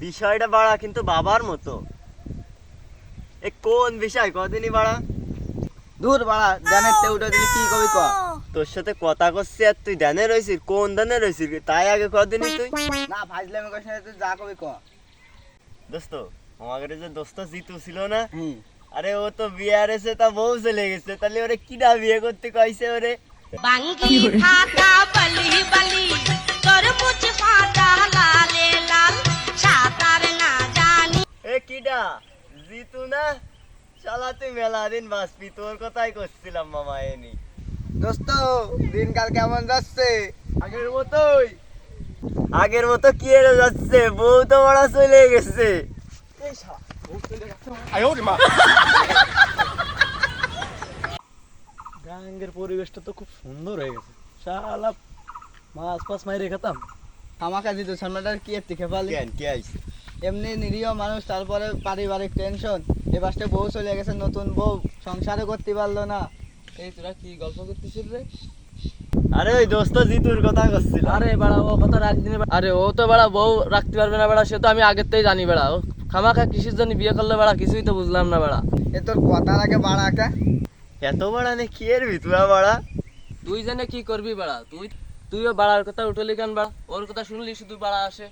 বিষয়টা বাড়া কিন্তু বাবার মতো। এ কোন বিষয় কদিনই বাড়া? দূর বাড়া জানের তে উঠে দিলি কি কবি ক। তোর সাথে কথা করছি আর তুই ধ্যানে রয়েছিস? কোন ধ্যানে রয়েছিস? তাই আগে কদিনই তুই না ফাজলামি করিস না, তুই যা কবি ক। দোস্ত, আমাদের যে দোস্ত জিতু ছিল না, হুম। আরে ও তো বিয়ার এসে তা বউ চলে গেছে, তাহলে ওরে কিডা বিয়ে করতে কইছে ওরে? বাঙ্গি ফাটা বলি বলি তরমুজ ফাটা লালে লাল সাঁতার না জানি। এ কিডা? জিতু না? শালা তুই মেলা দিন বাঁচবি, তোর কথাই করছিলাম মামা। এনি দোস্ত দিনকাল কেমন যাচ্ছে? আগের মতোই। আগের মতো কি এর যাচ্ছে? বউ তো বড় চলে গেছে। গাঙ্গের পরিবেশটা তো খুব সুন্দর হয়ে গেছে। শালা মাছ ফাছ মাইরে খেতাম। আমাকে দিত সামনেটার কি এর থেকে পালি? কেন কি আইছে? এমনি নিরীহ মানুষ, তারপরে পারিবারিক টেনশন, এ পাশে বউ চলে গেছে, নতুন বউ সংসারও করতে পারলো না। এই তোরা কি গল্প করতেছিস রে? আরে ওই দোস্ত জিতুর কথা করছিল। আরে বাড়া ও কথা রাখ দিনে। আরে ও তো বাড়া বউ রাখতে পারবে না বাড়া, সে তো আমি আগের থেকেই জানি বাড়া। ও খামাখা কিসের জন্য বিয়ে করলে বাড়া কিছুই তো বুঝলাম না বাড়া। এ তোর কথার আগে বাড়াকা। এত বড় নে কি এর ভিতুয়া বড়া? তুই জানে কি করবি বাড়া? তুইও বাড়ার কথা উঠলি কেন বাড়া? ওর কথা শুনলি শুধু বাড়া আসে।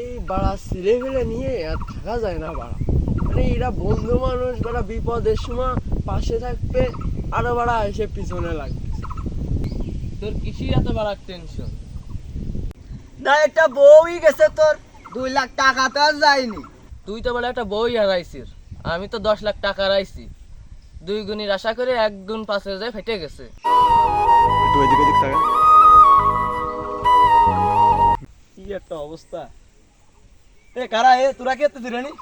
এই বাড়া ছেলে ফেলে নিয়ে আর থাকা যায় না বাড়া। মানে এরা বন্ধু মানুষ বাড়া, বিপদের সময় পাশে থাকবে, আরো বাড়া এসে পিছনে লাগবে। তোর কিসির এত বাড়া টেনশন? না একটা বউই গেছে তোর। 2 লাখ টাকা তো আর যায়নি। তুই তো বলে একটা বই হারাইছিস, আমি তো 10 লাখ টাকা হারাইছি। 2 গুণের আশা করে 1 গুণ 5 হয়ে যায়, ফেটে গেছে। কি একটা অবস্থা! এ কারা এ? তোরা কে এত দিরানি?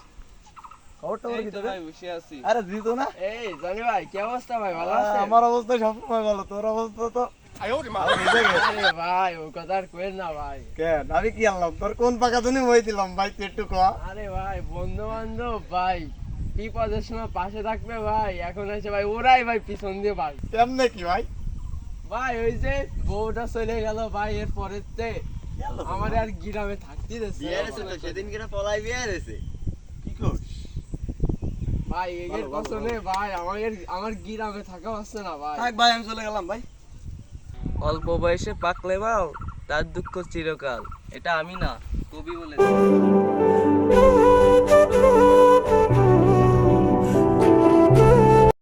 খবরটা বল কি তোর? ভাই বসে আছি। আরে দিত না? এই জানি ভাই, কি অবস্থা ভাই? ভালো আছেন? আমার অবস্থা সবসময় ভালো, তোর অবস্থা তো আরে ভাই ও কথা আর কইেন না ভাই। কেন আমি কি আনলাম তোর? কোন পাকা তুমি মই দিলাম ভাই, তুই একটু ক। আরে ভাই বন্ধু বান্ধব ভাই বিপদের সময় পাশে থাকবে ভাই, এখন এসে ভাই ওরাই ভাই পিছন দিয়ে ভাই। কেমনে কি ভাই? ভাই ওই যে বউটা চলে গেল ভাই, এর পরেতে আমার আর গ্রামে থাকতে দিচ্ছে বিয়ার এসে তো সেদিন কিনা পলাই বিয়ার এসে। কি কর? ভাই এর পছন্দে ভাই আমার গ্রামে থাকা হচ্ছে না ভাই। থাক ভাই, আমি চলে গেলাম ভাই। অল্প বয়সে পাকলে বাও তার দুঃখ চিরকাল, এটা আমি না কবি বলেছে।